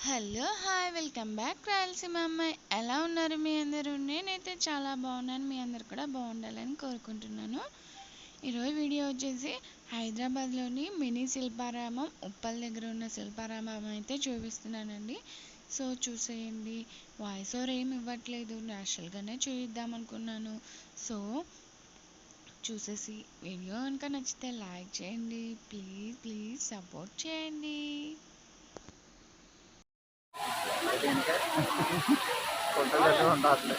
Hello hi welcome back Rayalaseema అమ్మాయి. ఎలా ఉన్నారు మీ అందరూ? నేనైతే చాలా బాగున్నాను. మీ అందరు కూడా బాగుండాలని కోరుకుంటున్నాను. ఈరోజు వీడియో వచ్చేసి హైదరాబాద్లోని మినీ శిల్పారామం ఉప్పల్ దగ్గర ఉన్న శిల్పారామం అయితే చూపిస్తున్నానండి. సో చూసేయండి. వాయిస్ ఓవర్ ఏమి ఇవ్వట్లేదు, న్యాచురల్గానే చూపిద్దాం అనుకున్నాను. సో చూసేసి వీడియో కనుక నచ్చితే లైక్ చేయండి. ప్లీజ్ ప్లీజ్ సపోర్ట్ చేయండి. ఫోటోలు ఉండాలి.